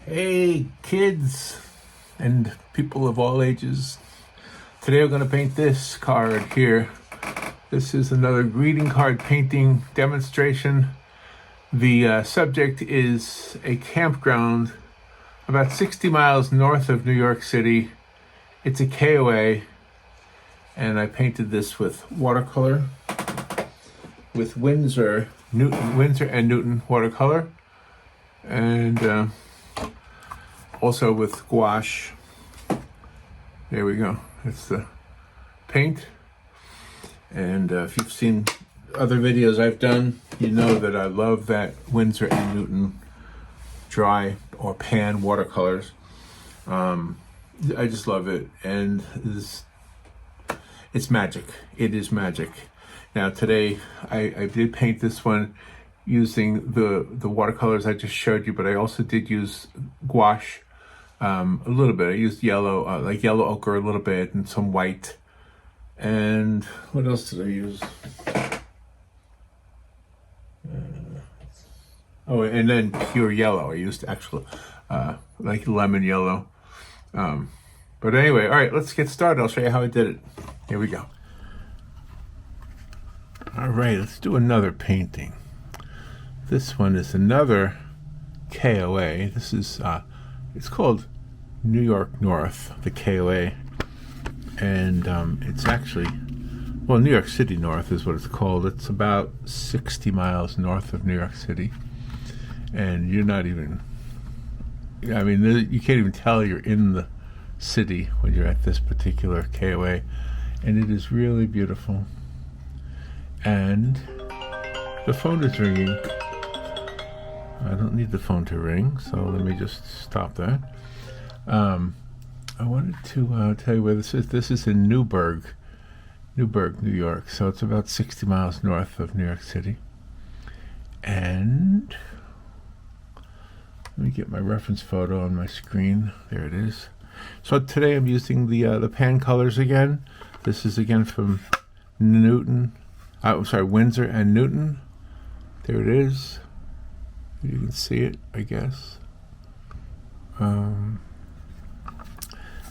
Hey kids and people of all ages. Today we're going to paint this card here. This is another greeting card painting demonstration. The subject is a campground about 60 miles north of New York City. It's a KOA, and I painted this with watercolor, with Winsor and Newton watercolor, and also with gouache. There we go. It's the paint. And if you've seen other videos I've done, you know that I love that Winsor and Newton dry or pan watercolors. I just love it, and it's magic. It is magic. Now today I did paint this one using the watercolors I just showed you, but I also did use gouache a little bit. I used yellow, like yellow ochre a little bit, and some white. And what else did I use? Oh, and then pure yellow. I used actual, like lemon yellow. But anyway, all right, let's get started. I'll show you how I did it. Here we go. All right, let's do another painting. This one is another KOA. This is, it's called New York North, the KOA. And it's actually, well, New York City North is what it's called. It's about 60 miles north of New York City. And you're not even, I mean, you can't even tell you're in the city when you're at this particular KOA. And it is really beautiful. And the phone is ringing. I don't need the phone to ring, so let me just stop that. I wanted to tell you where this is. This is in Newburgh, New York. So it's about 60 miles north of New York City. And let me get my reference photo on my screen. There it is. So today I'm using the pan colors again. This is again from Winsor and Newton. There it is. You can see it, I guess. And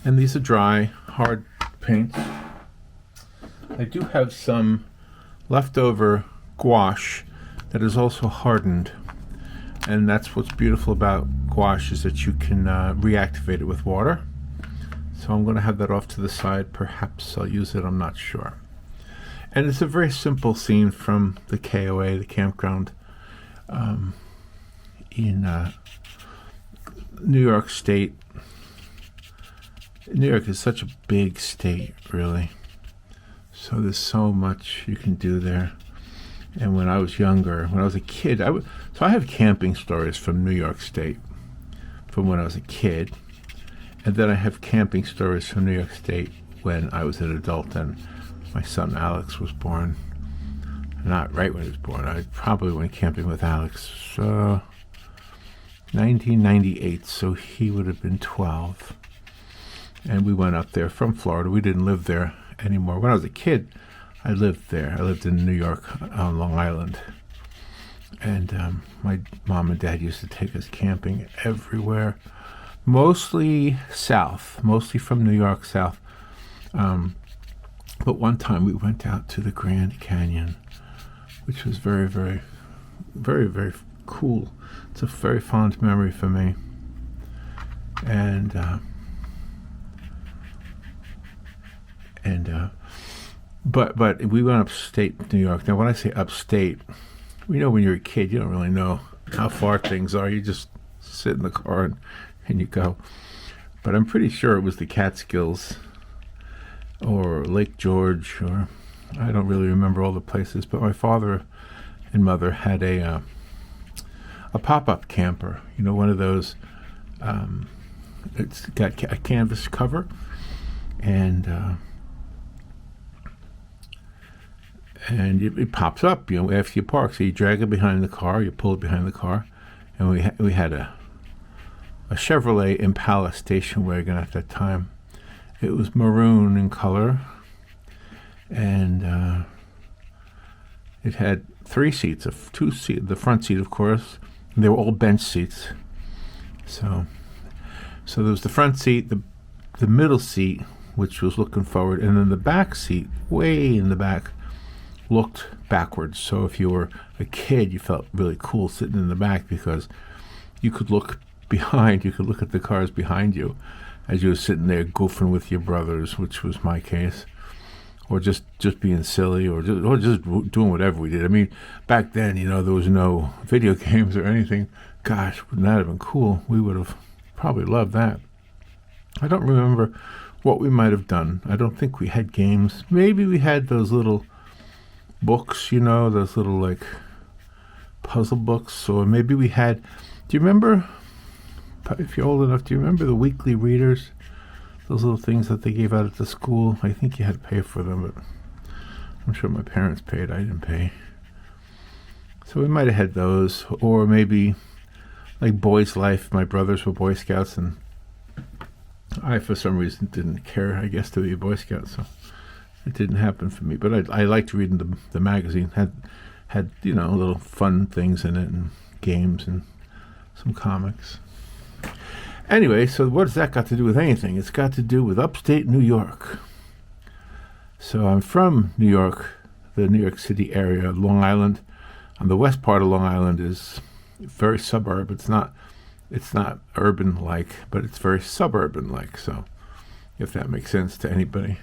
these are dry, hard paints. I do have some leftover gouache that is also hardened. And that's what's beautiful about gouache, is that you can reactivate it with water. So I'm going to have that off to the side. Perhaps I'll use it, I'm not sure. And it's a very simple scene from the KOA, the campground, in New York State. New York is such a big state, really. So there's so much you can do there. And when I was younger, when I was a kid, so I have camping stories from New York State from when I was a kid. And then I have camping stories from New York State when I was an adult and my son Alex was born. Not right when he was born. I probably went camping with Alex 1998, so he would have been 12. And we went up there from Florida. We didn't live there anymore. When I was a kid, I lived there. I lived in New York on Long Island. And my mom and dad used to take us camping everywhere. Mostly south, mostly from New York south. But one time we went out to the Grand Canyon, which was very, very, very, very cool. It's a very fond memory for me. But we went upstate New York. Now, when I say upstate, we know when you're a kid, you don't really know how far things are. You just sit in the car and you go. But I'm pretty sure it was the Catskills or Lake George, or I don't really remember all the places. But my father and mother had a pop-up camper. You know, one of those. It's got a canvas cover, and it pops up, you know, after you park. So you drag it behind the car, you pull it behind the car, and we had a Chevrolet Impala station wagon at that time. It was maroon in color, and it had 3 seats, the front seat, of course. And they were all bench seats. So So there was the front seat, the middle seat, which was looking forward, and then the back seat, way in the back, looked backwards. So if you were a kid, you felt really cool sitting in the back because you could look behind, you could look at the cars behind you as you were sitting there goofing with your brothers, which was my case, or just being silly, or just doing whatever we did. I mean, back then, there was no video games or anything. Gosh, wouldn't that have been cool? We would have probably loved that. I don't remember what we might have done. I don't think we had games. Maybe we had those little books, those little like puzzle books, or maybe we had, do you remember, if you're old enough, do you remember the weekly readers? Those little things that they gave out at the school. I think you had to pay for them, but I'm sure my parents paid. I didn't pay. So we might have had those, or maybe like Boy's Life. My brothers were Boy Scouts, and I, for some reason, didn't care, I guess, to be a Boy Scout, so it didn't happen for me. But I liked reading the magazine. Had little fun things in it, and games, and some comics. Anyway, so what has that got to do with anything? It's got to do with upstate New York. So I'm from New York, the New York City area, Long Island. On the west part of Long Island is very suburb. It's not urban-like, but it's very suburban-like. So if that makes sense to anybody.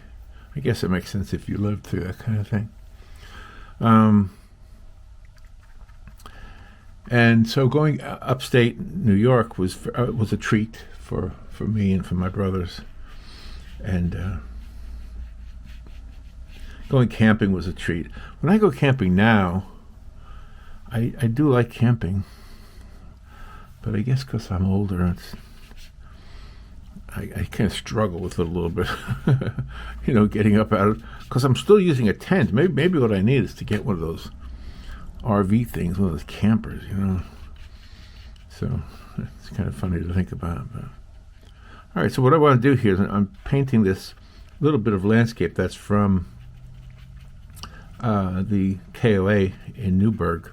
I guess it makes sense if you lived through that kind of thing. And so going upstate New York was a treat for me and for my brothers. And going camping was a treat. When I go camping now, I do like camping. But I guess because I'm older, I kind of struggle with it a little bit, getting up out of, because I'm still using a tent. Maybe what I need is to get one of those RV things, one of those campers, So it's kind of funny to think about. But. All right, so what I want to do here is I'm painting this little bit of landscape that's from the KOA in Newburgh.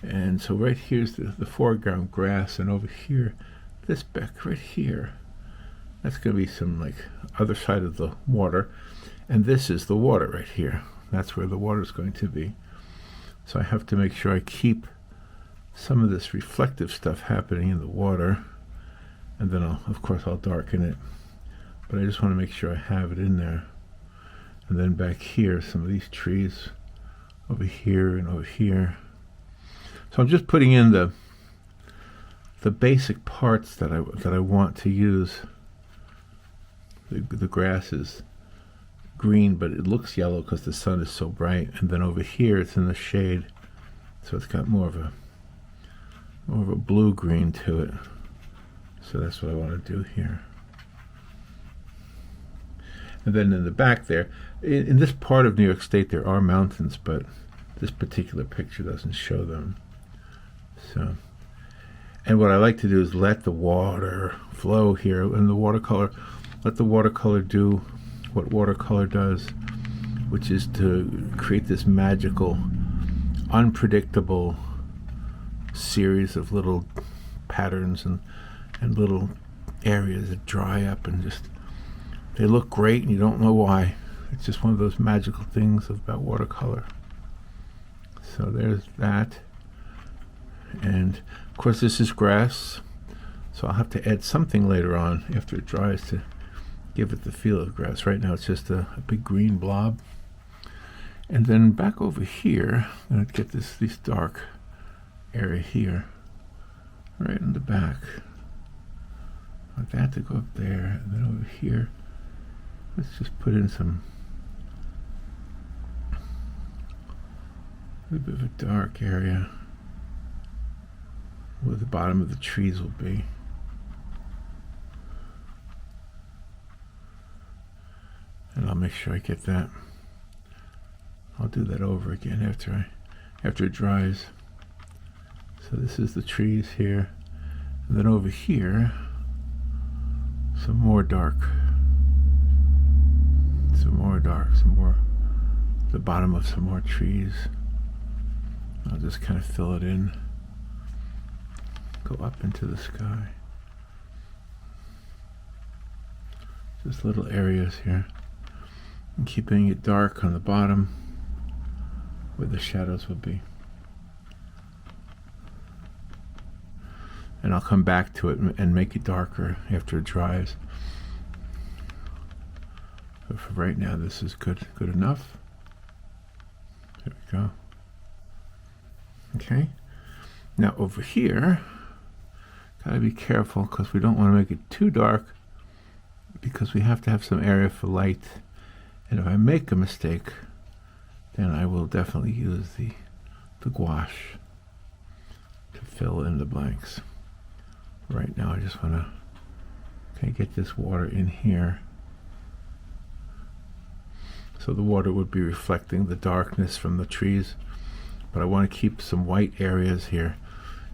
And so right here's the foreground grass, and over here, this back right here, that's going to be some like other side of the water, and this is the water right here. That's where the water is going to be. So I have to make sure I keep some of this reflective stuff happening in the water, and then of course I'll darken it, but I just want to make sure I have it in there. And then back here, some of these trees over here and over here. So I'm just putting in the basic parts that I want to use. The grass is green, but it looks yellow because the sun is so bright. And then over here, it's in the shade, so it's got more of a blue-green to it. So that's what I want to do here. And then in the back there, in this part of New York State, there are mountains, but this particular picture doesn't show them. So, and what I like to do is let the water flow here in the watercolor. Let the watercolor do what watercolor does, which is to create this magical, unpredictable series of little patterns and little areas that dry up and just, they look great and you don't know why. It's just one of those magical things about watercolor. So there's that. And of course this is grass, so I'll have to add something later on after it dries to give it the feel of grass. Right now it's just a big green blob. And then back over here, I'm going to get this dark area here, right in the back. I want that to go up there, and then over here, let's just put in a bit of a dark area where the bottom of the trees will be. And I'll make sure I get that. I'll do that over again after it dries. So this is the trees here, and then over here, some more dark, the bottom of some more trees. I'll just kind of fill it in, go up into the sky. Just little areas here. And keeping it dark on the bottom where the shadows would be. And I'll come back to it and make it darker after it dries. But for right now, this is good enough. There we go. Okay. Now over here, gotta be careful because we don't want to make it too dark because we have to have some area for light. And if I make a mistake, then I will definitely use the gouache to fill in the blanks. Right now, I just want to get this water in here. So the water would be reflecting the darkness from the trees, but I want to keep some white areas here.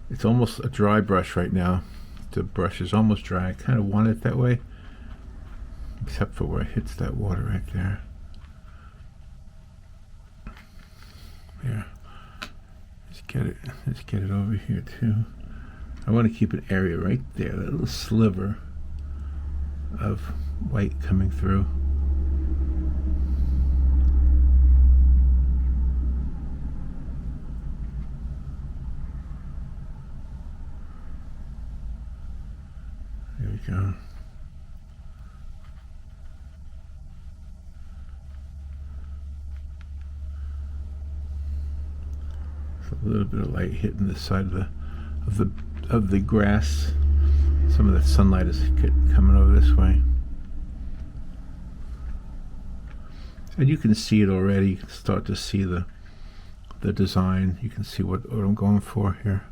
It's almost a dry brush right now. The brush is almost dry. I kind of want it that way, except for where it hits that water right there. There. Let's get it over here too. I want to keep an area right there, that little sliver of white coming through. There we go. So a little bit of light hitting the side of the grass. Some of the sunlight is coming over this way. And you can see it already. You can start to see the design. You can see what I'm going for here.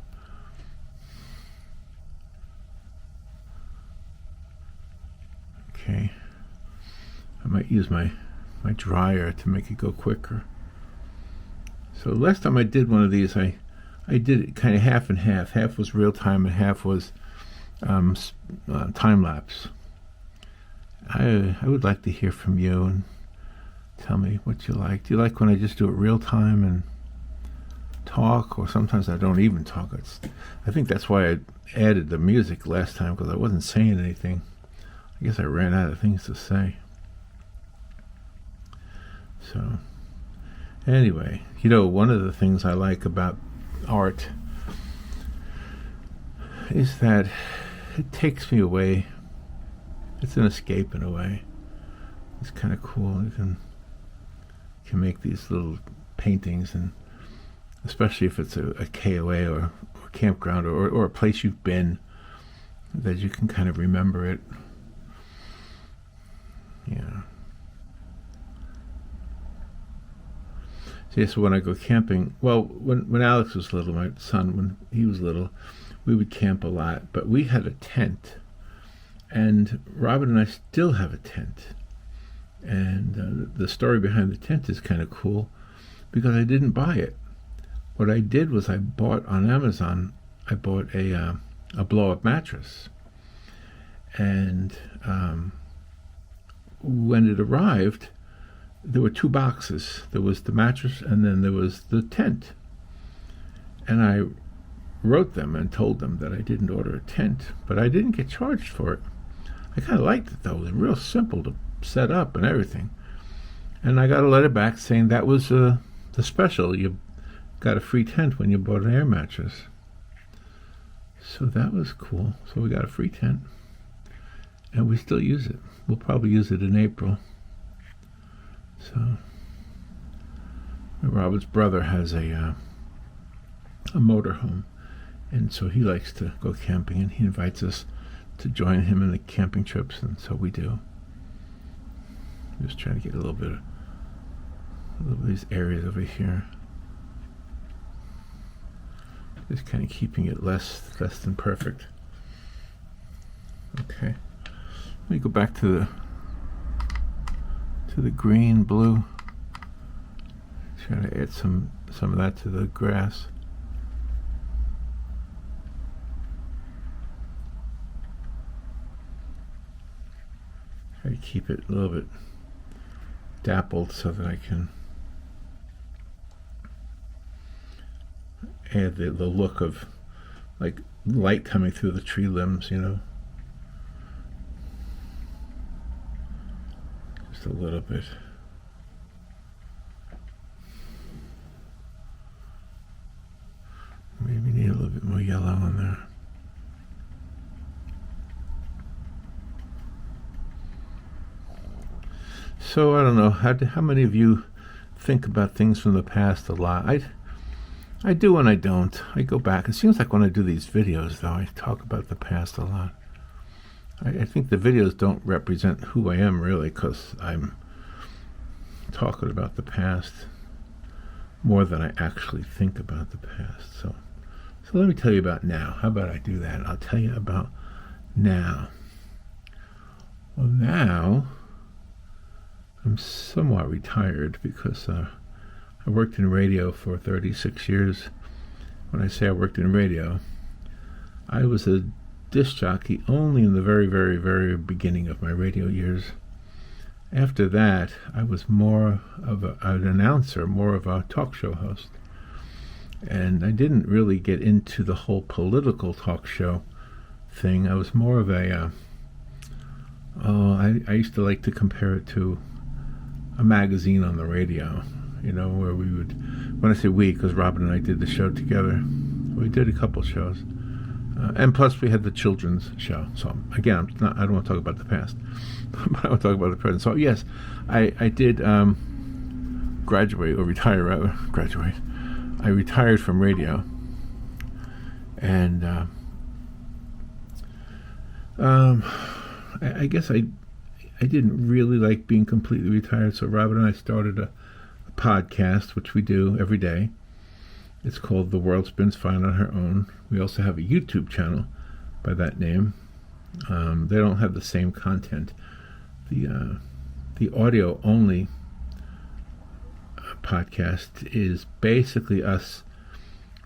Okay. I might use my dryer to make it go quicker. So last time I did one of these, I did it kind of half and half. Half was real time and half was time lapse. I would like to hear from you and tell me what you like. Do you like when I just do it real time and talk, or sometimes I don't even talk? I think that's why I added the music last time, because I wasn't saying anything. I guess I ran out of things to say. So anyway, one of the things I like about art is that it takes me away. It's an escape in a way. It's kind of cool. You can make these little paintings, and especially if it's a KOA or campground or a place you've been, that you can kind of remember it. Yeah. So when I go camping, well, when Alex was little, my son, when he was little, we would camp a lot, but we had a tent, and Robin and I still have a tent. And the story behind the tent is kind of cool, because I didn't buy it. What I did was I bought on Amazon, I bought a blow-up mattress. And when it arrived, there were two boxes. There was the mattress, and then there was the tent. And I wrote them and told them that I didn't order a tent, but I didn't get charged for it. I kind of liked it, though. It was real simple to set up and everything. And I got a letter back saying that was the special. You got a free tent when you bought an air mattress. So that was cool. So we got a free tent, and we still use it. We'll probably use it in April. So Robert's brother has a motorhome, and so he likes to go camping, and he invites us to join him in the camping trips, and so we do. Just trying to get a little bit of these areas over here. Just kind of keeping it less than perfect. Okay. Let me go back to the green, blue. Try to add some of that to the grass. Try to keep it a little bit dappled so that I can add the look of like light coming through the tree limbs, just a little bit. Maybe need a little bit more yellow on there. So I don't know, how many of you think about things from the past a lot? I do and I don't. I go back. It seems like when I do these videos, though, I talk about the past a lot. I think the videos don't represent who I am, really, because I'm talking about the past more than I actually think about the past. So let me tell you about now. How about I do that? I'll tell you about now. Well, now I'm somewhat retired because I worked in radio for 36 years. When I say I worked in radio, I was a disc jockey only in the very, very, very beginning of my radio years. After that, I was more of an announcer, more of a talk show host. And I didn't really get into the whole political talk show thing. I was more of I used to like to compare it to a magazine on the radio, where we would, when I say we, because Robin and I did the show together, we did a couple shows. And plus we had the children's show. So again, I don't want to talk about the past, but I want to talk about the present. So yes, I did retire rather. I retired from radio, and I guess I didn't really like being completely retired, so Robin and I started a podcast, which we do every day. It's called The World Spins Fine on Her Own. We also have a YouTube channel by that name. They don't have the same content. The audio only podcast is basically us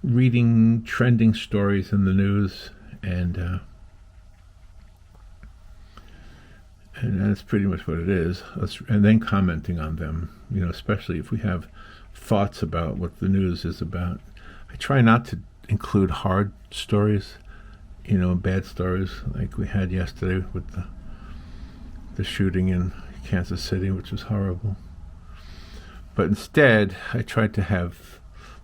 reading trending stories in the news, and that's pretty much what it is. And then commenting on them, especially if we have thoughts about what the news is about. I try not to include hard stories, bad stories like we had yesterday with the shooting in Kansas City, which was horrible. But instead, I tried to have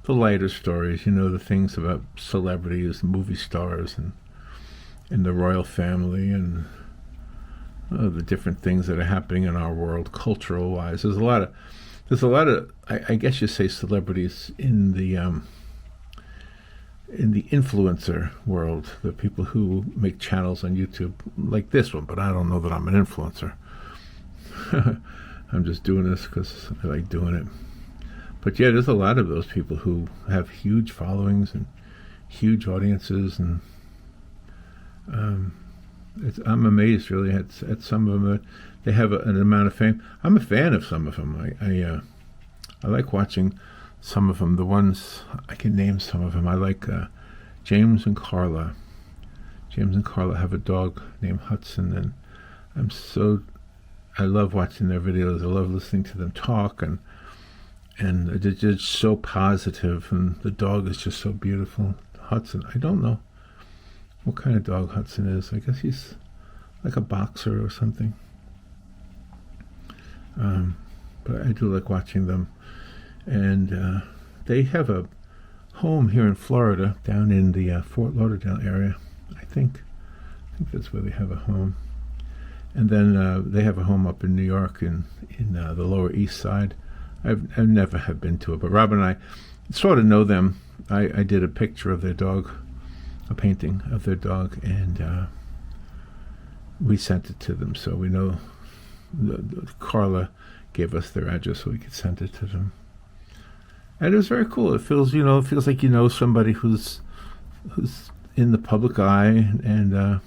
the lighter stories, the things about celebrities, movie stars, and the royal family, and the different things that are happening in our world, cultural-wise. There's a lot of, I guess you say, celebrities in the influencer world, the people who make channels on YouTube like this one, but I don't know that I'm an influencer. I'm just doing this because I like doing it. But yeah, there's a lot of those people who have huge followings and huge audiences, and I'm amazed really at some of them. They have an amount of fame. I'm a fan of some of them. I like watching some of them. The ones I can name some of them. I like James and Carla. James and Carla have a dog named Hudson, and I love watching their videos. I love listening to them talk, and they're just so positive, and the dog is just so beautiful. Hudson, I don't know what kind of dog Hudson is. I guess he's like a boxer or something. But I do like watching them. And they have a home here in Florida, down in the Fort Lauderdale area. I think that's where they have a home. And then they have a home up in New York, in the Lower East Side. I've never have been to it, but Robin and I sort of know them. I did a picture of their dog, a painting of their dog, and we sent it to them. So we know Carla gave us their address so we could send it to them. And it was very cool. It feels like somebody who's in the public eye, and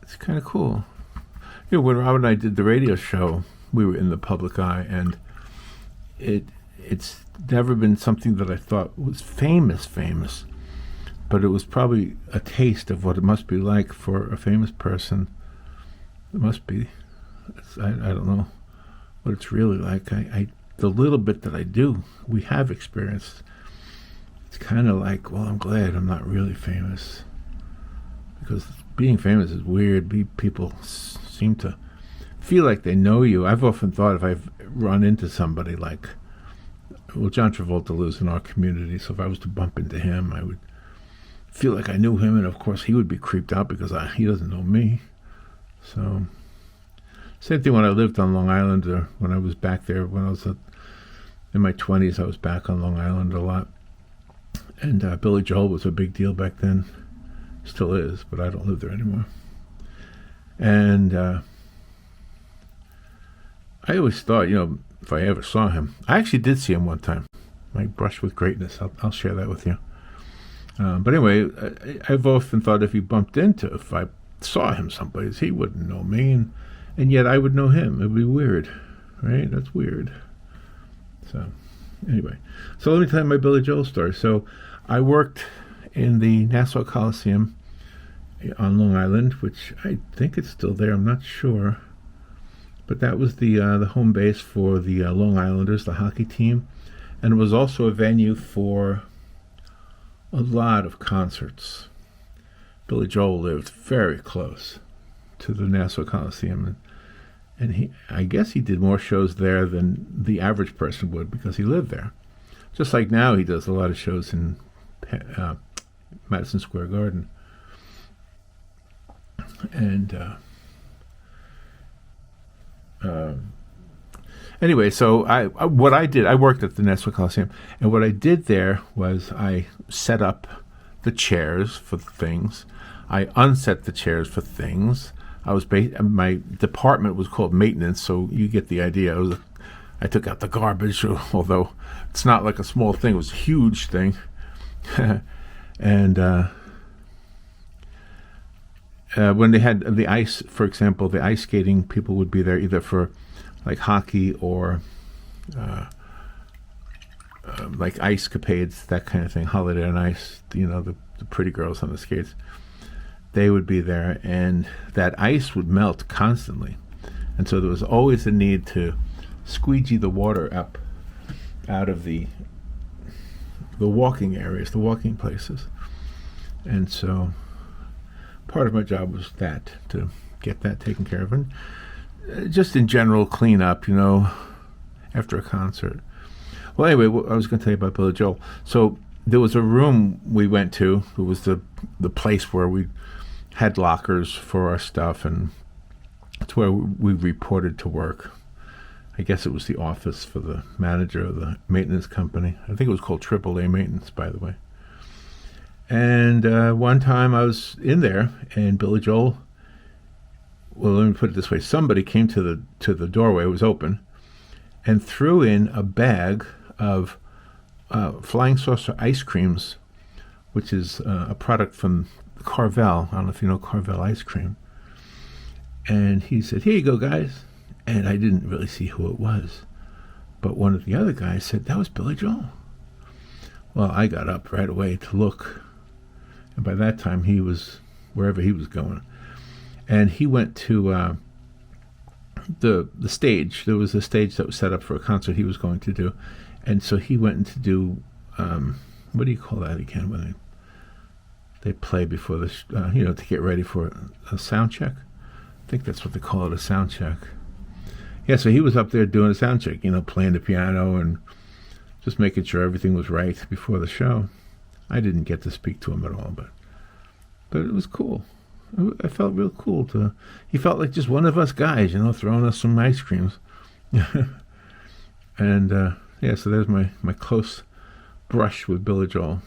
it's kind of cool. When Robin and I did the radio show, we were in the public eye, and it's never been something that I thought was famous, but it was probably a taste of what it must be like for a famous person. It must be. I don't know what it's really like. The little bit that I do, we have experienced. It's kind of like, well, I'm glad I'm not really famous, because being famous is weird. People seem to feel like they know you. I've often thought if I've run into somebody like, well, John Travolta lives in our community, so if I was to bump into him, I would feel like I knew him, and of course he would be creeped out because he doesn't know me. So, same thing when I lived on Long Island, or when I was back there, when I was in my 20s, I was back on Long Island a lot. And Billy Joel was a big deal back then. Still is, but I don't live there anymore. And I always thought, if I ever saw him, I actually did see him one time. My brush with greatness. I'll share that with you. But anyway, I've often thought if I saw him someplace, he wouldn't know me, and yet I would know him. It'd be weird, right? That's weird. So, anyway, so let me tell you my Billy Joel story. So, I worked in the Nassau Coliseum on Long Island, which I think it's still there. I'm not sure, but that was the home base for the Long Islanders, the hockey team, and it was also a venue for a lot of concerts. Billy Joel lived very close to the Nassau Coliseum, and I guess he did more shows there than the average person would because he lived there. Just like now, he does a lot of shows in Madison Square Garden. And anyway, so I worked at the Nassau Coliseum, and what I did there was I set up the chairs for things. I unset the chairs for things. My department was called maintenance, so you get the idea. I took out the garbage, although it's not like a small thing. It was a huge thing. And when they had the ice, for example, the ice skating, people would be there either for like hockey or like ice capades, that kind of thing, Holiday on Ice, the pretty girls on the skates. They would be there, and that ice would melt constantly. And so there was always a need to squeegee the water up out of the walking areas, the walking places. And so part of my job was to get that taken care of. And just in general, clean up, after a concert. Well, anyway, I was going to tell you about Billy Joel. So there was a room we went to. It was the place where we had lockers for our stuff, and it's where we reported to work. I guess it was the office for the manager of the maintenance company. I think it was called AAA Maintenance, by the way. And one time I was in there, and Billy Joel, well, let me put it this way. Somebody came to the doorway, it was open, and threw in a bag of Flying Saucer ice creams, which is a product from Carvel. I don't know if you know Carvel ice cream. And he said, "Here you go, guys." And I didn't really see who it was. But one of the other guys said, "That was Billy Joel." Well, I got up right away to look. And by that time, he was wherever he was going. And he went to the stage. There was a stage that was set up for a concert he was going to do. And so he went to do, what do you call that again, when they play before the, to get ready for a sound check? I think that's what they call it, a sound check. Yeah, so he was up there doing a sound check, playing the piano and just making sure everything was right before the show. I didn't get to speak to him at all, but it was cool. I felt real cool he felt like just one of us guys, throwing us some ice creams. And, so there's my close brush with Billy Joel.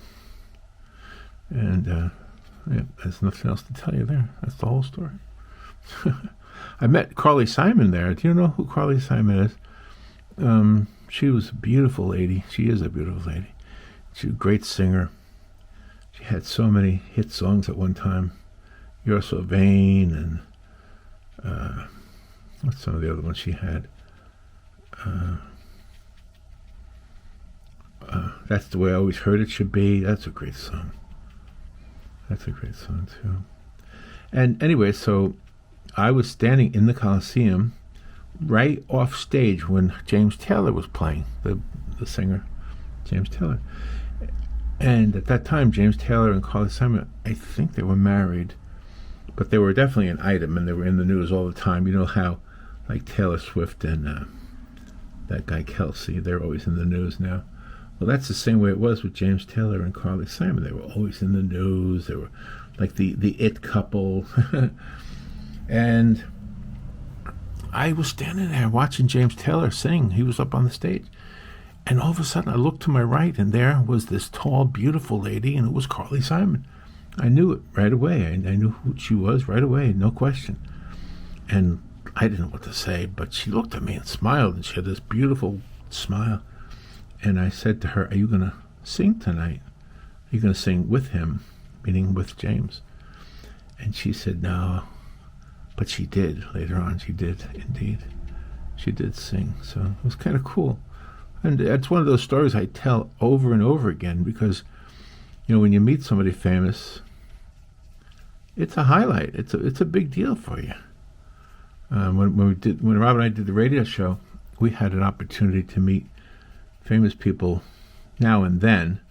And, there's nothing else to tell you there. That's the whole story. I met Carly Simon there. Do you know who Carly Simon is? She was a beautiful lady. She is a beautiful lady. She's a great singer. She had so many hit songs at one time. You're So Vain, and what's some of the other ones she had? That's the Way I Always Heard It Should Be. That's a great song. That's a great song, too. And anyway, so I was standing in the Coliseum right off stage when James Taylor was playing, the singer, James Taylor. And at that time, James Taylor and Carly Simon, I think they were married, but they were definitely an item, and they were in the news all the time. You know how like Taylor Swift and that guy Kelsey. They're always in the news now. Well, that's the same way it was with James Taylor and Carly Simon. They were always in the news. They were like the it couple. And I was standing there watching James Taylor sing. He was up on the stage. And all of a sudden I looked to my right, and there was this tall, beautiful lady, and it was Carly Simon. I knew it right away. I knew who she was right away, no question. And I didn't know what to say, but she looked at me and smiled, and she had this beautiful smile. And I said to her, "Are you going to sing tonight? Are you going to sing with him?" Meaning with James. And she said, "No." But she did. Later on, she did, indeed. She did sing. So it was kind of cool. And that's one of those stories I tell over and over again because, when you meet somebody famous, it's a highlight. It's a big deal for you. When Rob and I did the radio show, we had an opportunity to meet famous people now and then.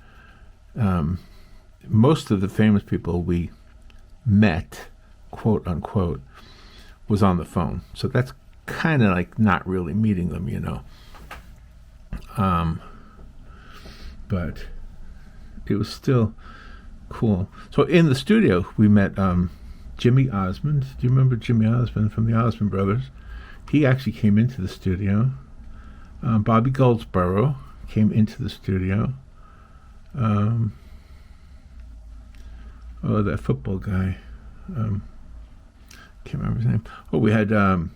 Most of the famous people we met, quote unquote, was on the phone. So that's kind of like not really meeting them, But it was still cool. So in the studio, we met Jimmy Osmond. Do you remember Jimmy Osmond from the Osmond Brothers? He actually came into the studio. Bobby Goldsboro came into the studio. That football guy. Can't remember his name. Oh, we had Don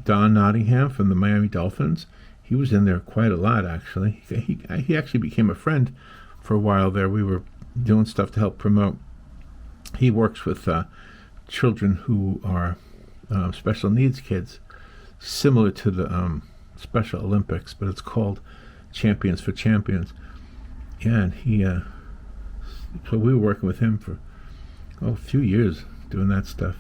Nottingham from the Miami Dolphins. He was in there quite a lot, actually. He actually became a friend for a while there. We were doing stuff to help promote. He works with children who are special needs kids, similar to the Special Olympics, but it's called Champions for Champions. Yeah, and so we were working with him for a few years doing that stuff.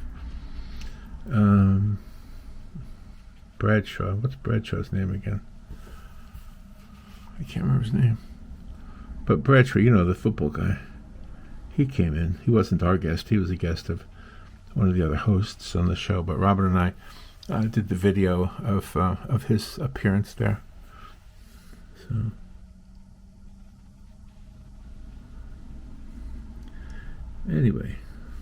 Bradshaw. What's Bradshaw's name again? I can't remember his name. But Bradshaw, the football guy, he came in. He wasn't our guest. He was a guest of one of the other hosts on the show. But Robert and I did the video of his appearance there. So anyway,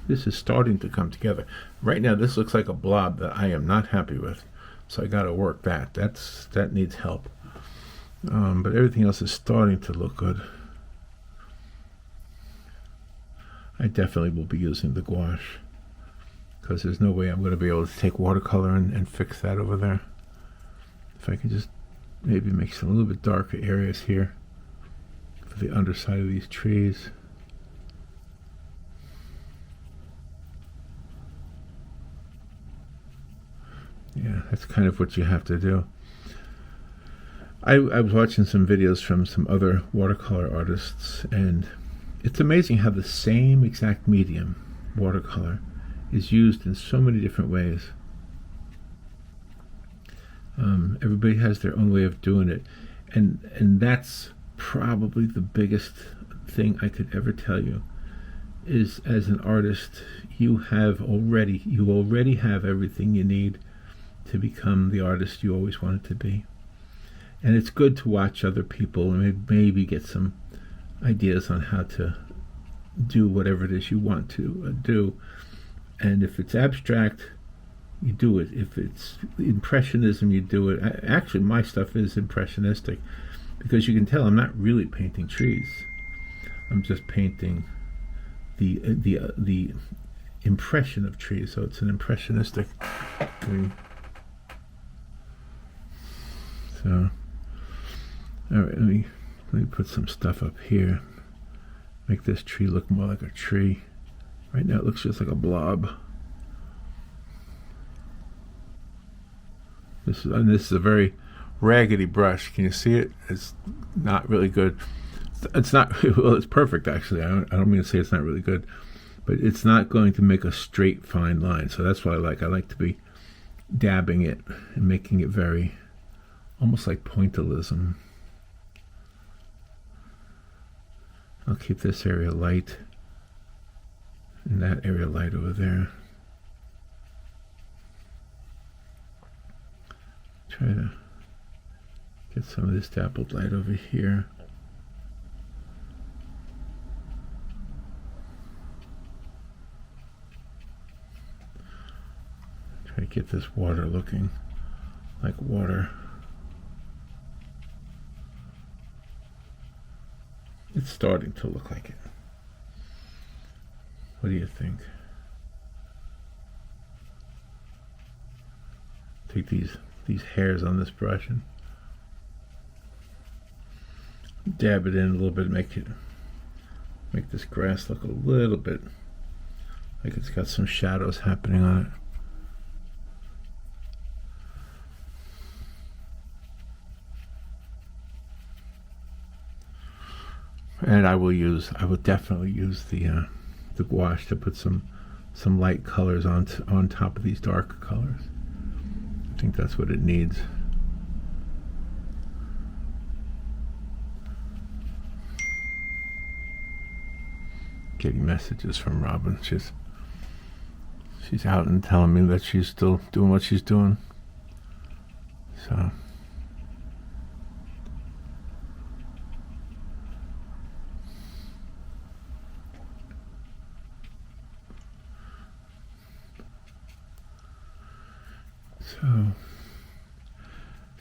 this is starting to come together. Right now, this looks like a blob that I am not happy with. So I got to work that. That needs help. But everything else is starting to look good. I definitely will be using the gouache because there's no way I'm going to be able to take watercolor and fix that over there. If I can just maybe make some a little bit darker areas here for the underside of these trees. Yeah, that's kind of what you have to do. I was watching some videos from some other watercolor artists, and it's amazing how the same exact medium, watercolor, is used in so many different ways. Everybody has their own way of doing it, and that's probably the biggest thing I could ever tell you is, as an artist, you already have everything you need to become the artist you always wanted to be. And it's good to watch other people and maybe get some ideas on how to do whatever it is you want to do. And if it's abstract, you do it. If it's impressionism, you do it. Actually, my stuff is impressionistic because you can tell I'm not really painting trees. I'm just painting the impression of trees. So it's an impressionistic thing. So, all right, let me put some stuff up here. Make this tree look more like a tree. Right now it looks just like a blob. This is a very raggedy brush. Can you see it? It's not really good. It's not, well, it's perfect actually. I don't mean to say it's not really good, but it's not going to make a straight fine line. So that's what I like. I like to be dabbing it and making it very, almost like pointillism. I'll keep this area light and that area light over there. try to get some of this dappled light over here. Try to get this water looking like water. It's starting to look like it. What do you think? Take these hairs on this brush and dab it in a little bit, make this grass look a little bit like it's got some shadows happening on it. And I will definitely use the gouache to put some light colors on top of these darker colors. I think that's what it needs. Getting messages from Robin. She's out and telling me that she's still doing what she's doing. So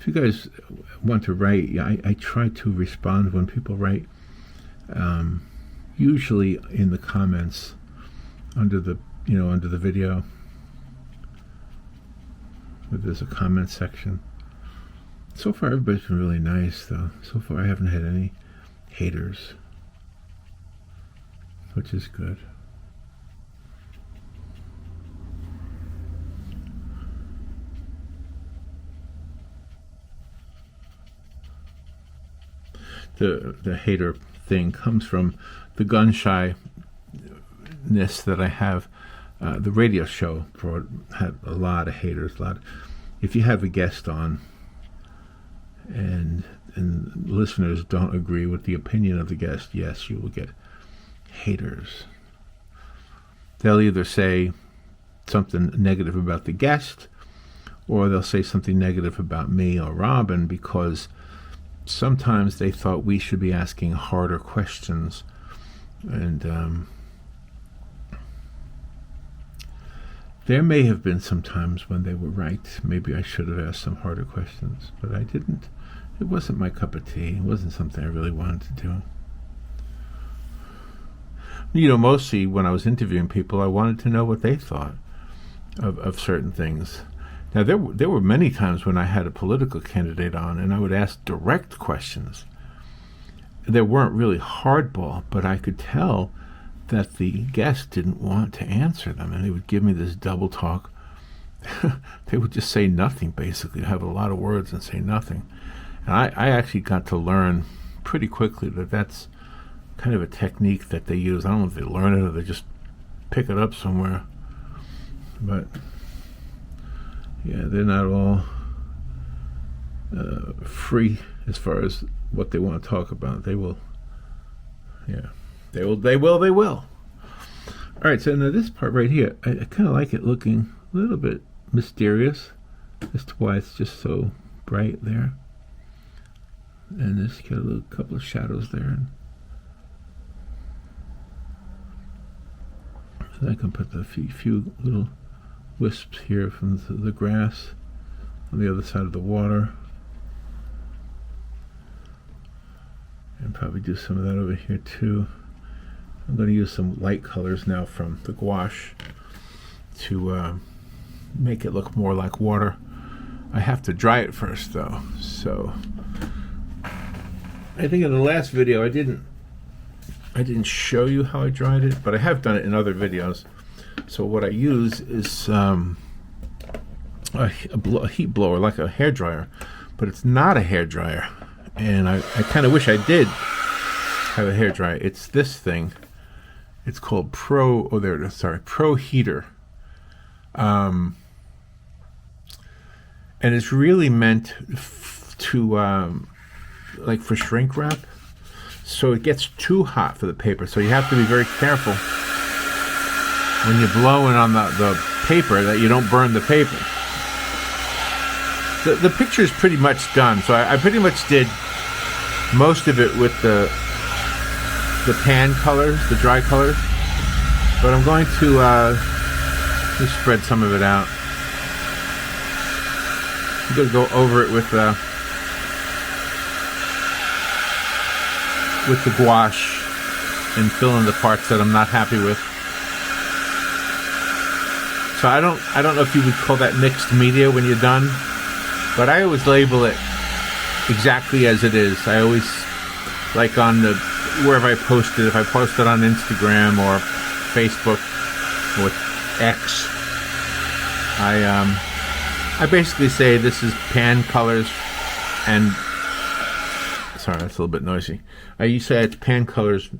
if you guys want to write, I try to respond when people write, usually in the comments under the video, where there's a comment section. So far everybody's been really nice though. So far I haven't had any haters, which is good. The hater thing comes from the gun shyness that I have. The radio show had a lot of haters. If you have a guest on and listeners don't agree with the opinion of the guest, yes, you will get haters. They'll either say something negative about the guest, or they'll say something negative about me or Robin, because sometimes they thought we should be asking harder questions, and there may have been some times when they were right. Maybe I should have asked some harder questions, but I didn't. It wasn't my cup of tea. It wasn't something I really wanted to do. Mostly when I was interviewing people, I wanted to know what they thought of certain things. Now, there were many times when I had a political candidate on and I would ask direct questions. They weren't really hardball, but I could tell that the guest didn't want to answer them, and they would give me this double talk. They would just say nothing, basically, have a lot of words and say nothing. And I actually got to learn pretty quickly that that's kind of a technique that they use. I don't know if they learn it or they just pick it up somewhere. But yeah, they're not all free as far as what they want to talk about. They will. All right, so now this part right here, I kind of like it looking a little bit mysterious as to why it's just so bright there. And this got a couple of shadows there. So I can put the few little wisps here from the grass on the other side of the water. And probably do some of that over here too. I'm going to use some light colors now from the gouache to make it look more like water. I have to dry it first though, so I think in the last video I didn't show you how I dried it, but I have done it in other videos. So what I use is a heat blower, like a hair dryer, but it's not a hair dryer, and I kind of wish I did have a hair dryer. It's this thing. It's called Pro Heater. And it's really meant to like for shrink wrap. So it gets too hot for the paper. So you have to be very careful when you're blowing on the paper that you don't burn the paper. The picture is pretty much done, so I pretty much did most of it with the pan colors, the dry colors. But I'm going to just spread some of it out. I'm going to go over it with the gouache and fill in the parts that I'm not happy with. So I don't know if you would call that mixed media when you're done, but I always label it exactly as it is. I always, like on the wherever I post it, if I post it on Instagram or Facebook or X, I basically say this is pan colors and, sorry, that's a little bit noisy. You say it's pan colors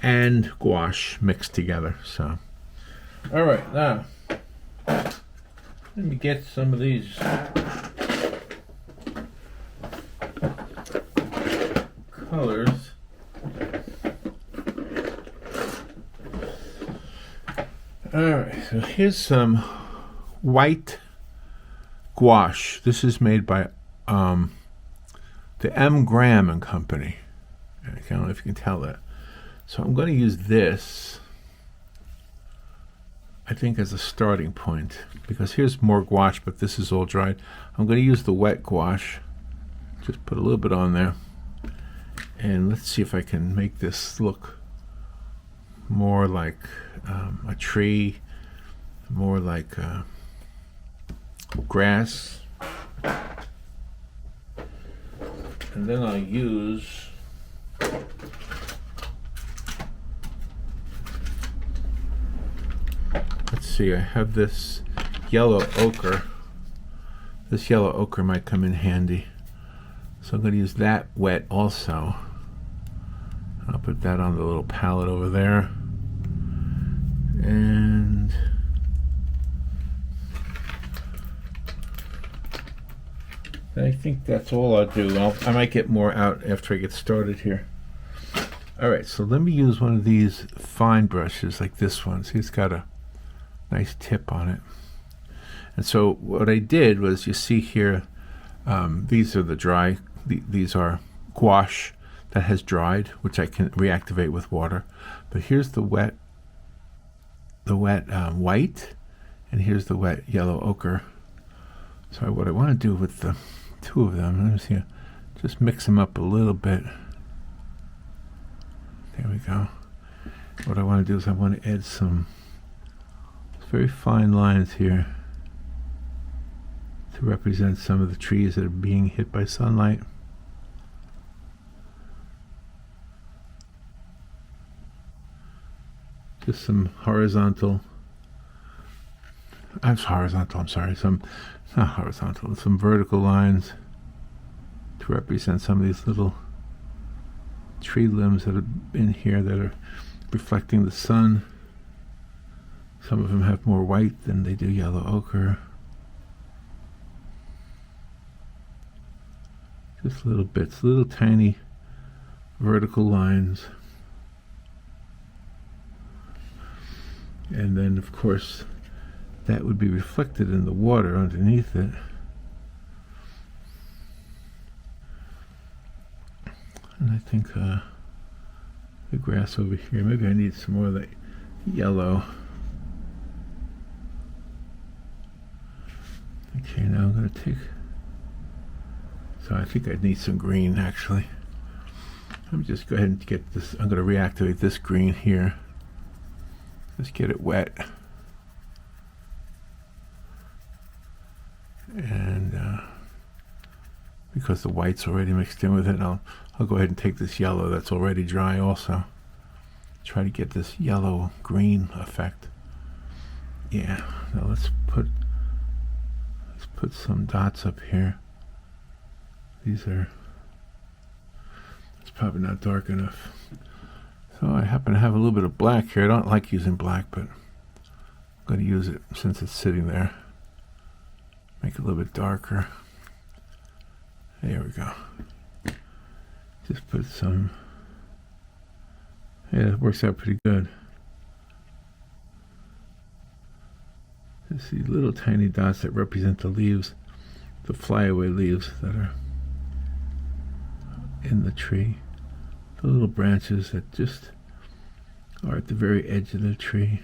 and gouache mixed together. So, all right, now let me get some of these colors. All right, so here's some white gouache. This is made by the M. Graham and Company. I don't know if you can tell that. So I'm going to use this, I think, as a starting point, because here's more gouache, but this is all dried. I'm going to use the wet gouache. Just put a little bit on there. And let's see if I can make this look more like a tree, more like grass. And then I'll use let's see, I have this yellow ochre. This yellow ochre might come in handy. So I'm going to use that wet also. I'll put that on the little palette over there. And I think that's all I'll do. I might get more out after I get started here. All right, so let me use one of these fine brushes like this one. See, it's got a nice tip on it. And so what I did was, you see here, these are the dry, these are gouache that has dried, which I can reactivate with water. But here's the wet white, and here's the wet yellow ochre. So what I want to do with the two of them, let me see, just mix them up a little bit. There we go. What I want to do is I want to add some very fine lines here to represent some of the trees that are being hit by sunlight. Just some horizontal, I'm sorry, some, not horizontal, some vertical lines to represent some of these little tree limbs that are in here that are reflecting the sun. Some of them have more white than they do yellow ochre. Just little bits, little tiny vertical lines. And then, of course, that would be reflected in the water underneath it. And I think the grass over here, maybe I need some more of that yellow. Okay, now I'm going to take, so I think I need some green actually. Let me just go ahead and get this, I'm going to reactivate this green here. Just get it wet. And because the white's already mixed in with it, I'll go ahead and take this yellow that's already dry also. Try to get this yellow-green effect. Yeah, now let's put some dots up here. These are, it's probably not dark enough. So I happen to have a little bit of black here. I don't like using black, but I'm going to use it since it's sitting there. Make it a little bit darker. There we go. Just put some, yeah, it works out pretty good. Just these little tiny dots that represent the leaves the flyaway leaves that are in the tree, the little branches that just are at the very edge of the tree.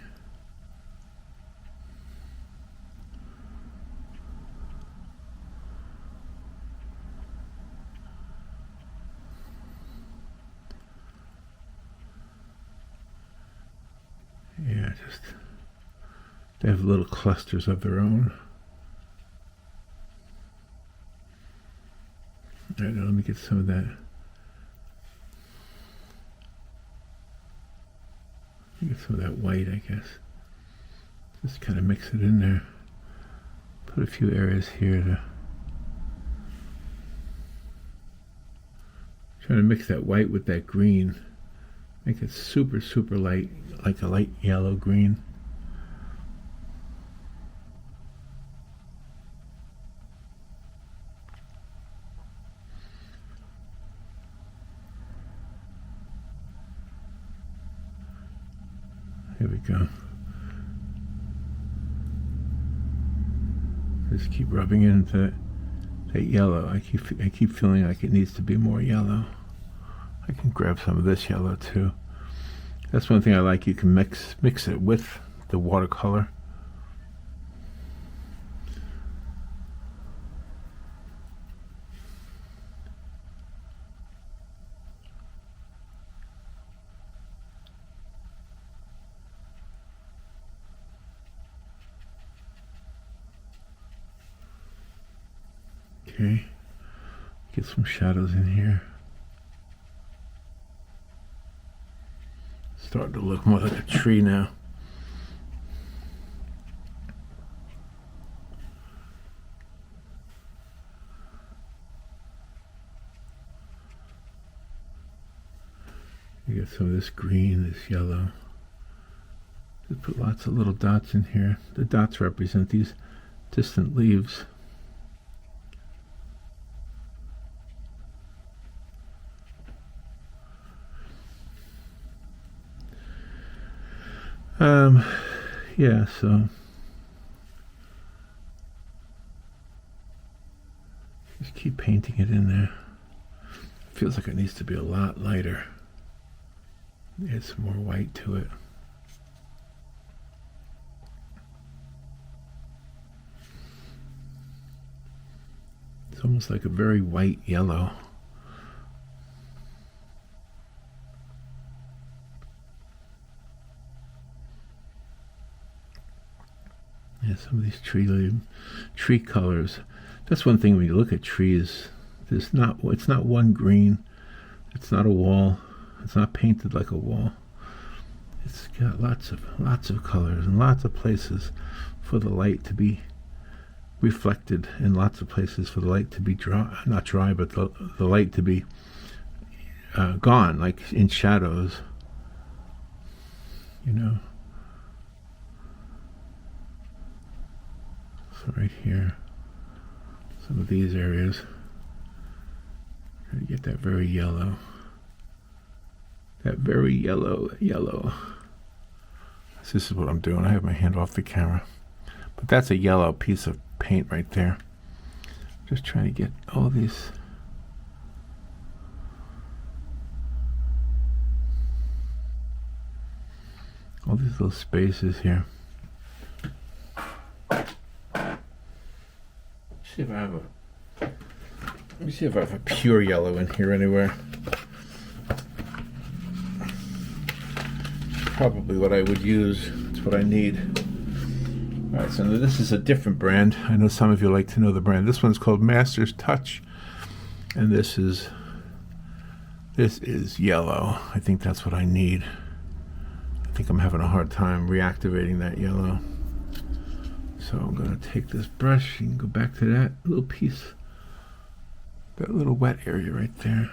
Yeah, just they have little clusters of their own. All right, now let me get some of that. Get some of that white, I guess. Just kind of mix it in there. Put a few areas here to try to mix that white with that green. Make it super, super light, like a light yellow green. Here we go. Just keep rubbing into that yellow. I keep feeling like it needs to be more yellow. I can grab some of this yellow too. That's one thing I like. You can mix it with the watercolor. Okay, get some shadows in here. Starting to look more like a tree now. You get some of this green, this yellow. Just put lots of little dots in here. The dots represent these distant leaves. Yeah, so just keep painting it in there. Feels like it needs to be a lot lighter. Add some more white to it. It's almost like a very white yellow. Yeah, some of these tree colors. That's one thing when you look at trees. It's not one green. It's not a wall. It's not painted like a wall. It's got lots of colors and lots of places for the light to be reflected, and lots of places for the light to be not dry, but the light to be gone, like in shadows. You know. So right here, some of these areas, try to get that very yellow. That very yellow. This is what I'm doing. I have my hand off the camera. But that's a yellow piece of paint right there. Just trying to get all these little spaces here. Let me see if I have a pure yellow in here anywhere. Probably what I would use. It's what I need. All right, so this is a different brand. I know some of you like to know the brand. This one's called Master's Touch, and this is yellow. I think that's what I need. I think I'm having a hard time reactivating that yellow. So I'm going to take this brush. You can go back to that little piece, that little wet area right there.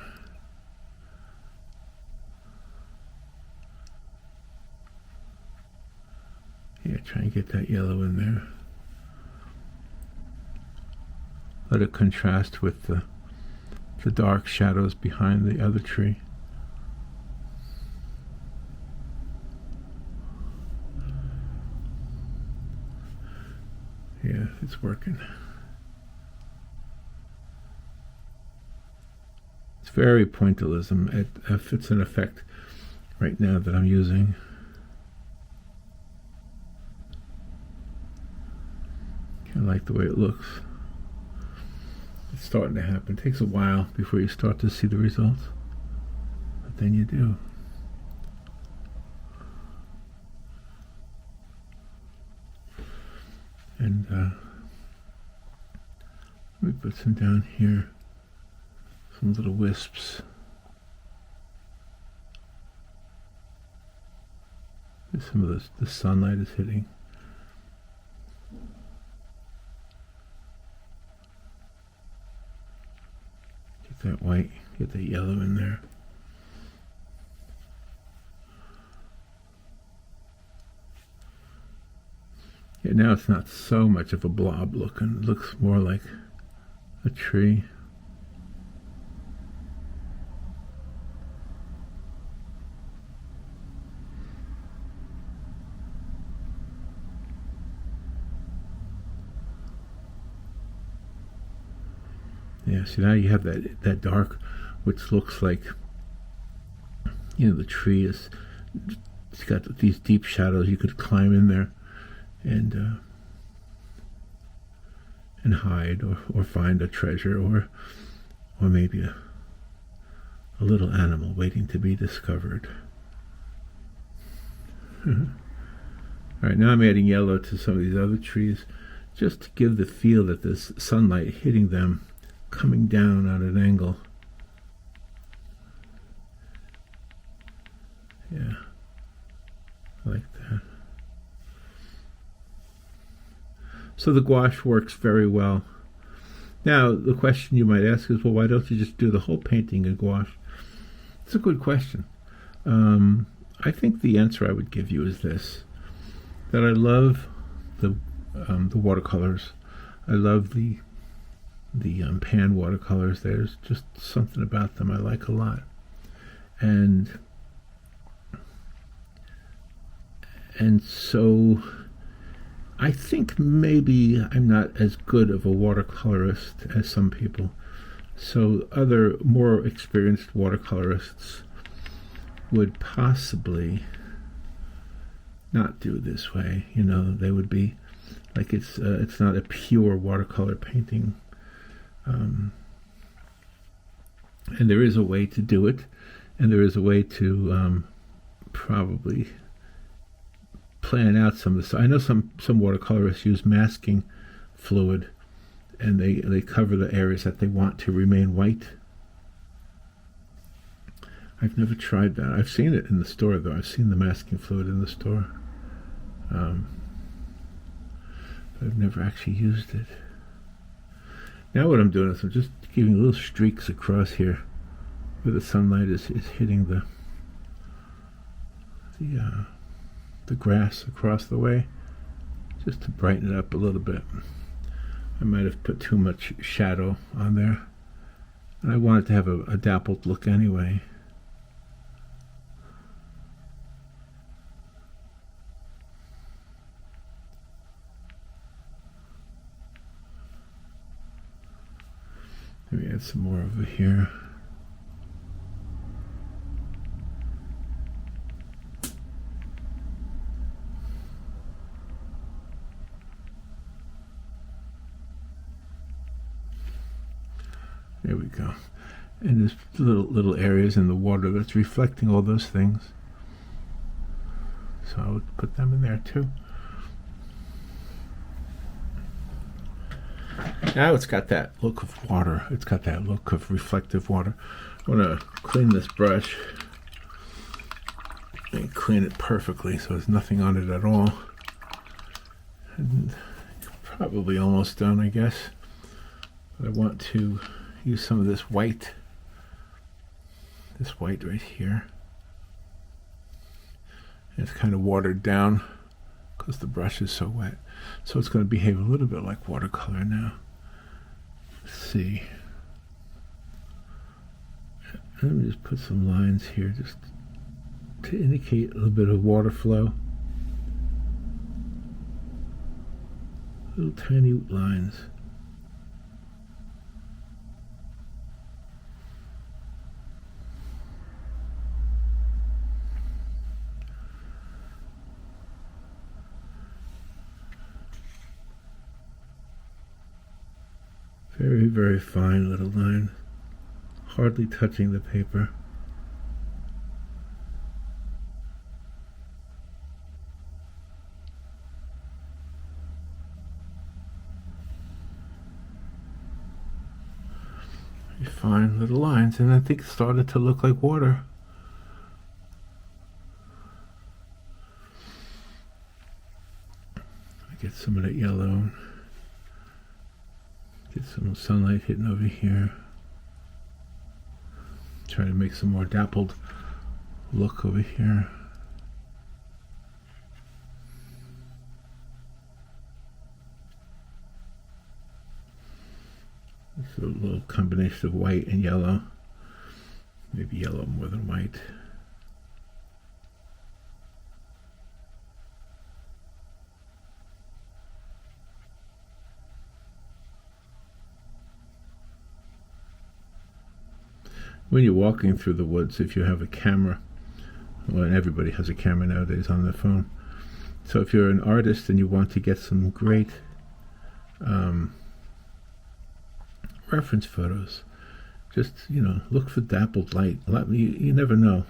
Yeah, try and get that yellow in there. Let it contrast with the dark shadows behind the other tree. Yeah, it's working. very pointillism. It's an effect right now that I'm using. I like the way it looks. It's starting to happen. It takes a while before you start to see the results, but then you do. And let me put some down here, some little wisps. Some of the sunlight is hitting. That white, get that yellow in there. Yeah, now it's not so much of a blob looking. It looks more like a tree. Yeah, see now you have that dark, which looks like, you know, the tree is, it's got these deep shadows. You could climb in there and hide or find a treasure or maybe a little animal waiting to be discovered. All right, now I'm adding yellow to some of these other trees just to give the feel that there's sunlight hitting them, coming down at an angle. Yeah, I like that. So the gouache works very well. Now, the question you might ask is, well, why don't you just do the whole painting in gouache? It's a good question. I think the answer I would give you is this, that I love the watercolors. I love the pan watercolors. There's just something about them I like a lot, and so I think maybe I'm not as good of a watercolorist as some people. So other more experienced watercolorists would possibly not do it this way. You know, they would be like, it's not a pure watercolor painting. And there is a way to do it, and there is a way to probably plan out some of this. I know some watercolorists use masking fluid, and they cover the areas that they want to remain white. I've never tried that. I've seen it in the store, though. I've seen the masking fluid in the store. But I've never actually used it. Now what I'm doing is I'm just giving little streaks across here where the sunlight is hitting the grass across the way, just to brighten it up a little bit. I might have put too much shadow on there, and I want it to have a dappled look anyway. Let me add some more over here. There we go. And there's little areas in the water that's reflecting all those things. So I would put them in there too. Now it's got that look of water. It's got that look of reflective water. I want to clean this brush and clean it perfectly so there's nothing on it at all. And probably almost done, I guess. But I want to use some of this white right here. And it's kind of watered down because the brush is so wet. So it's going to behave a little bit like watercolor now. Let's see. Let me just put some lines here just to indicate a little bit of water flow. Little tiny lines. Very, very fine little line, hardly touching the paper. Very fine little lines, and I think it started to look like water. I get some of that yellow. Get some sunlight hitting over here. Try to make some more dappled look over here. It's a little combination of white and yellow. Maybe yellow more than white. When you're walking through the woods, if you have a camera, well, and everybody has a camera nowadays on their phone, so if you're an artist and you want to get some great reference photos, just, you know, look for dappled light. You never know.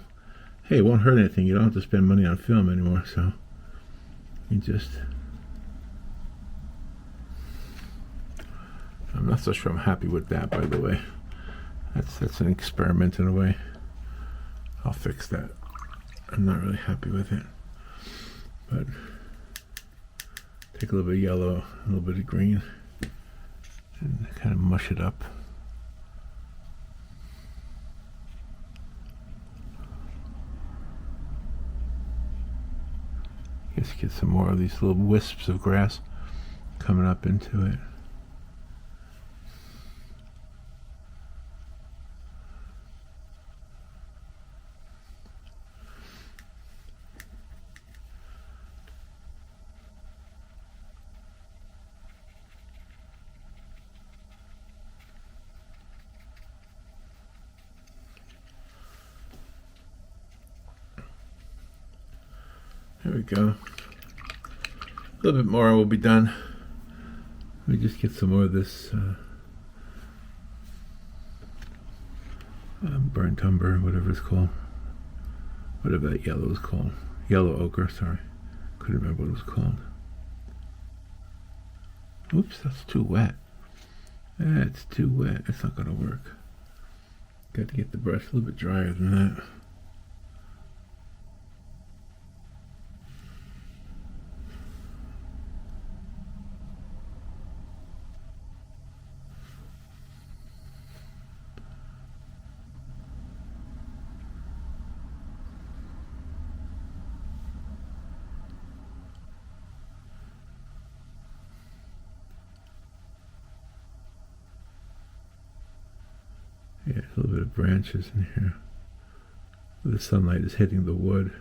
Hey, it won't hurt anything. You don't have to spend money on film anymore, so you just... I'm not so sure I'm happy with that, by the way. That's an experiment in a way. I'll fix that. I'm not really happy with it. But take a little bit of yellow, a little bit of green, and kind of mush it up. Just get some more of these little wisps of grass coming up into it. There we go. A little bit more and we'll be done. Let me just get some more of this burnt umber, whatever it's called. Whatever that yellow is called. Yellow ochre, sorry. Couldn't remember what it was called. Oops, that's too wet. That's too wet. It's not going to work. Got to get the brush a little bit drier than that. Yeah, a little bit of branches in here. The sunlight is hitting the wood.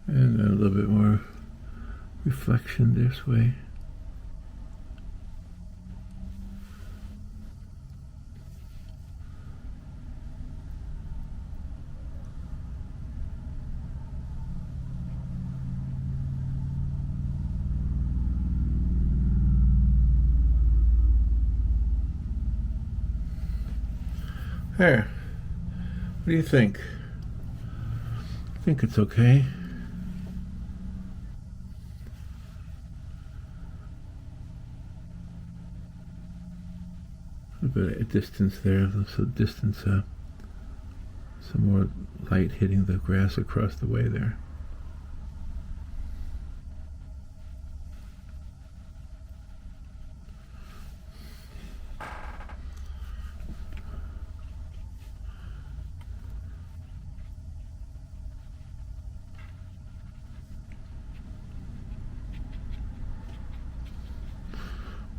And then a little bit more reflection this way. There. What do you think? I think it's okay. A bit of distance there, so distance, some more light hitting the grass across the way there.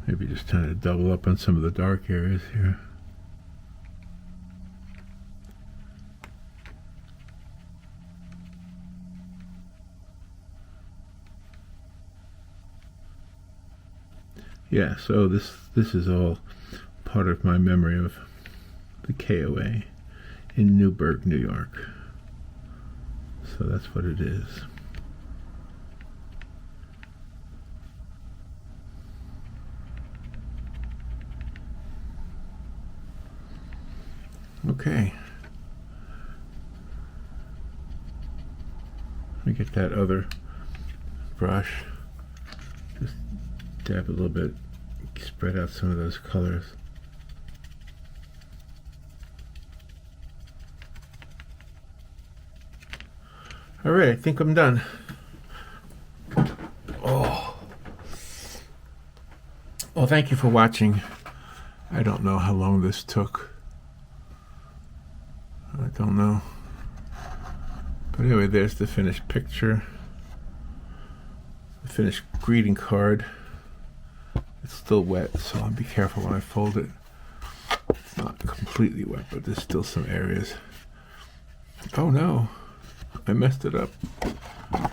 Maybe just trying to double up on some of the dark areas here. Yeah, so this is all part of my memory of the KOA in Newburgh, New York. So that's what it is. Okay. Let me get that other brush. Just dab a little bit, spread out some of those colors. All right, I think I'm done. Oh. Well, thank you for watching. I don't know how long this took. I don't know. But anyway, there's the finished picture. The finished greeting card. It's still wet, so I'll be careful when I fold it. It's not completely wet, but there's still some areas. Oh no, I messed it up.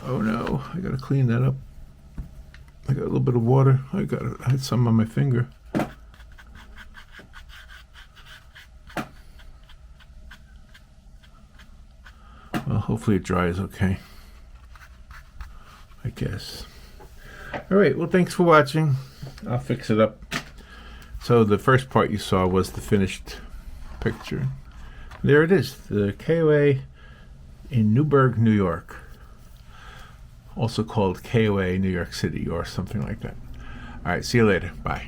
Oh no, I gotta clean that up. I got a little bit of water. I had some on my finger. Well, hopefully it dries okay, I guess. All right, well, thanks for watching. I'll fix it up. So the first part you saw was the finished picture. There it is, the KOA in Newburgh, New York. Also called KOA New York City or something like that. All right, see you later. Bye.